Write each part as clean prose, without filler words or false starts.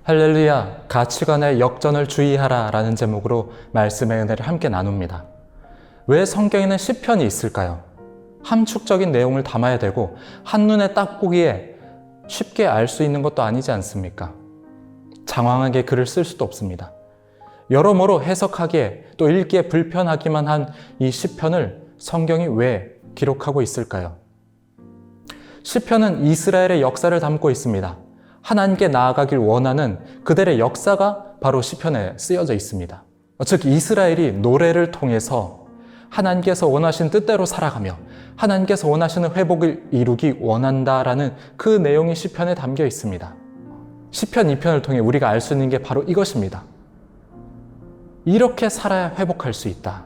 할렐루야, 가치관의 역전을 주의하라 라는 제목으로 말씀의 은혜를 함께 나눕니다. 왜 성경에는 시편이 있을까요? 함축적인 내용을 담아야 되고 한눈에 딱 보기에 쉽게 알 수 있는 것도 아니지 않습니까? 장황하게 글을 쓸 수도 없습니다. 여러모로 해석하기에 또 읽기에 불편하기만 한 이 시편을 성경이 왜 기록하고 있을까요? 시편은 이스라엘의 역사를 담고 있습니다. 하나님께 나아가길 원하는 그들의 역사가 바로 시편에 쓰여져 있습니다. 즉 이스라엘이 노래를 통해서 하나님께서 원하신 뜻대로 살아가며 하나님께서 원하시는 회복을 이루기 원한다라는 그 내용이 시편에 담겨 있습니다. 시편 2편을 통해 우리가 알 수 있는 게 바로 이것입니다. 이렇게 살아야 회복할 수 있다.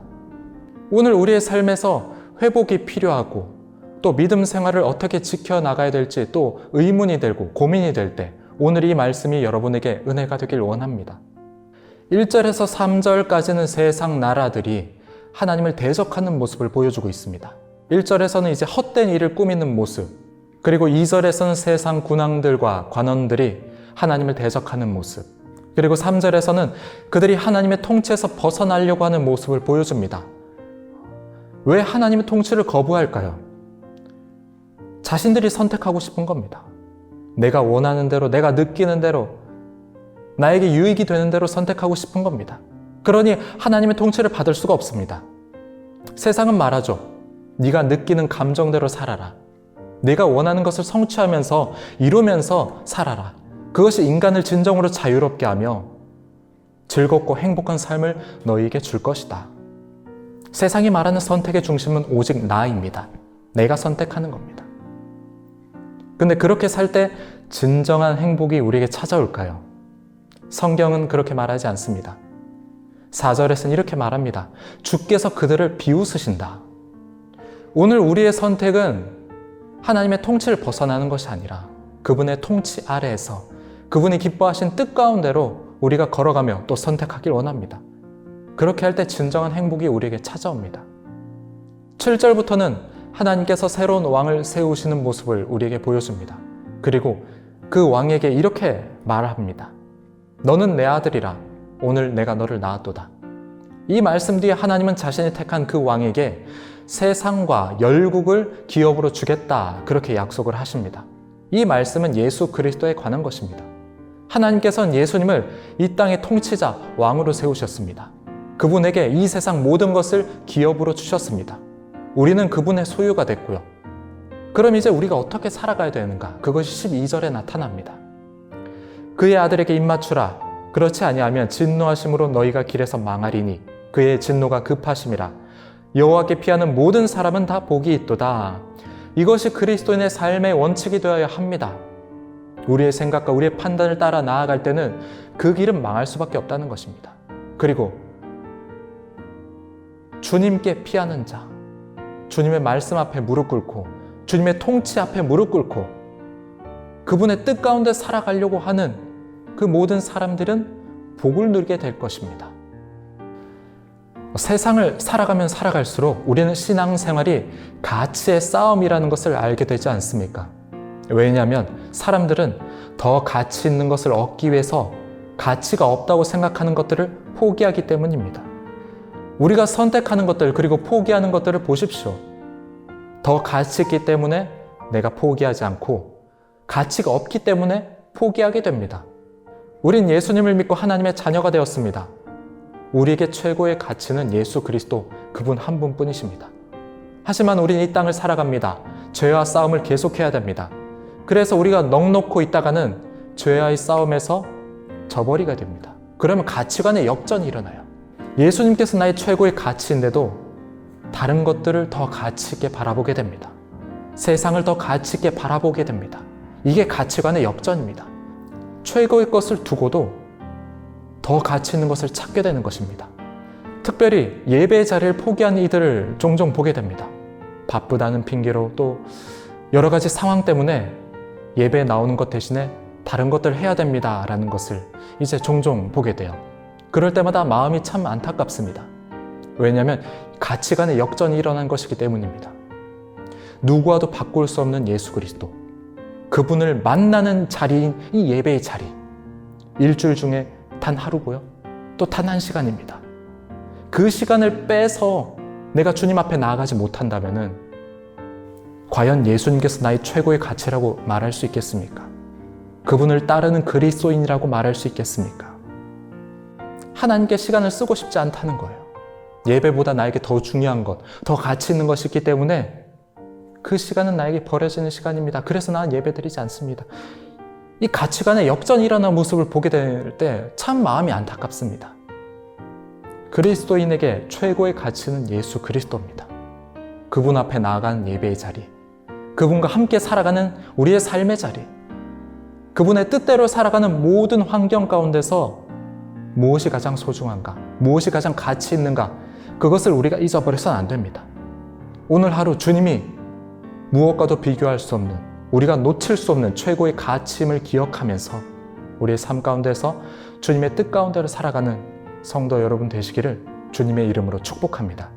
오늘 우리의 삶에서 회복이 필요하고 또 믿음 생활을 어떻게 지켜나가야 될지 또 의문이 들고 고민이 될 때 오늘 이 말씀이 여러분에게 은혜가 되길 원합니다. 1절에서 3절까지는 세상 나라들이 하나님을 대적하는 모습을 보여주고 있습니다. 1절에서는 이제 헛된 일을 꾸미는 모습, 그리고 2절에서는 세상 군왕들과 관원들이 하나님을 대적하는 모습, 그리고 3절에서는 그들이 하나님의 통치에서 벗어나려고 하는 모습을 보여줍니다. 왜 하나님의 통치를 거부할까요? 자신들이 선택하고 싶은 겁니다. 내가 원하는 대로, 내가 느끼는 대로, 나에게 유익이 되는 대로 선택하고 싶은 겁니다. 그러니 하나님의 통치를 받을 수가 없습니다. 세상은 말하죠. 네가 느끼는 감정대로 살아라. 네가 원하는 것을 성취하면서 이루면서 살아라. 그것이 인간을 진정으로 자유롭게 하며 즐겁고 행복한 삶을 너희에게 줄 것이다. 세상이 말하는 선택의 중심은 오직 나입니다. 내가 선택하는 겁니다. 근데 그렇게 살 때 진정한 행복이 우리에게 찾아올까요? 성경은 그렇게 말하지 않습니다. 4절에서는 이렇게 말합니다. 주께서 그들을 비웃으신다. 오늘 우리의 선택은 하나님의 통치를 벗어나는 것이 아니라 그분의 통치 아래에서 그분이 기뻐하신 뜻 가운데로 우리가 걸어가며 또 선택하길 원합니다. 그렇게 할 때 진정한 행복이 우리에게 찾아옵니다. 7절부터는 하나님께서 새로운 왕을 세우시는 모습을 우리에게 보여줍니다. 그리고 그 왕에게 이렇게 말합니다. 너는 내 아들이라. 오늘 내가 너를 낳았도다. 이 말씀 뒤에 하나님은 자신이 택한 그 왕에게 세상과 열국을 기업으로 주겠다. 그렇게 약속을 하십니다. 이 말씀은 예수 그리스도에 관한 것입니다. 하나님께서는 예수님을 이 땅의 통치자, 왕으로 세우셨습니다. 그분에게 이 세상 모든 것을 기업으로 주셨습니다. 우리는 그분의 소유가 됐고요. 그럼 이제 우리가 어떻게 살아가야 되는가? 그것이 12절에 나타납니다. 그의 아들에게 입맞추라. 그렇지 아니하면 진노하심으로 너희가 길에서 망하리니 그의 진노가 급하심이라. 여호와께 피하는 모든 사람은 다 복이 있도다. 이것이 그리스도인의 삶의 원칙이 되어야 합니다. 우리의 생각과 우리의 판단을 따라 나아갈 때는 그 길은 망할 수밖에 없다는 것입니다. 그리고 주님께 피하는 자, 주님의 말씀 앞에 무릎 꿇고 주님의 통치 앞에 무릎 꿇고 그분의 뜻 가운데 살아가려고 하는 그 모든 사람들은 복을 누리게 될 것입니다. 세상을 살아가면 살아갈수록 우리는 신앙생활이 가치의 싸움이라는 것을 알게 되지 않습니까? 왜냐하면 사람들은 더 가치 있는 것을 얻기 위해서 가치가 없다고 생각하는 것들을 포기하기 때문입니다. 우리가 선택하는 것들 그리고 포기하는 것들을 보십시오. 더 가치 있기 때문에 내가 포기하지 않고 가치가 없기 때문에 포기하게 됩니다. 우린 예수님을 믿고 하나님의 자녀가 되었습니다. 우리에게 최고의 가치는 예수 그리스도 그분 한 분뿐이십니다. 하지만 우린 이 땅을 살아갑니다. 죄와 싸움을 계속해야 됩니다. 그래서 우리가 넋놓고 있다가는 죄와의 싸움에서 져버리게 됩니다. 그러면 가치관의 역전이 일어나요. 예수님께서 나의 최고의 가치인데도 다른 것들을 더 가치 있게 바라보게 됩니다. 세상을 더 가치 있게 바라보게 됩니다. 이게 가치관의 역전입니다. 최고의 것을 두고도 더 가치 있는 것을 찾게 되는 것입니다. 특별히 예배의 자리를 포기한 이들을 종종 보게 됩니다. 바쁘다는 핑계로 또 여러 가지 상황 때문에 예배에 나오는 것 대신에 다른 것들을 해야 됩니다 라는 것을 이제 종종 보게 돼요. 그럴 때마다 마음이 참 안타깝습니다. 왜냐하면 가치관의 역전이 일어난 것이기 때문입니다. 누구와도 바꿀 수 없는 예수 그리스도, 그분을 만나는 자리인 이 예배의 자리, 일주일 중에 단 하루고요. 또 단 한 시간입니다. 그 시간을 빼서 내가 주님 앞에 나아가지 못한다면은 과연 예수님께서 나의 최고의 가치라고 말할 수 있겠습니까? 그분을 따르는 그리스도인이라고 말할 수 있겠습니까? 하나님께 시간을 쓰고 싶지 않다는 거예요. 예배보다 나에게 더 중요한 것, 더 가치 있는 것이 있기 때문에 그 시간은 나에게 버려지는 시간입니다. 그래서 나는 예배드리지 않습니다. 이 가치관의 역전이 일어나는 모습을 보게 될 때 참 마음이 안타깝습니다. 그리스도인에게 최고의 가치는 예수 그리스도입니다. 그분 앞에 나아가는 예배의 자리, 그분과 함께 살아가는 우리의 삶의 자리, 그분의 뜻대로 살아가는 모든 환경 가운데서 무엇이 가장 소중한가, 무엇이 가장 가치 있는가, 그것을 우리가 잊어버려서는 안 됩니다. 오늘 하루 주님이 무엇과도 비교할 수 없는, 우리가 놓칠 수 없는 최고의 가치임을 기억하면서 우리의 삶 가운데서 주님의 뜻 가운데로 살아가는 성도 여러분 되시기를 주님의 이름으로 축복합니다.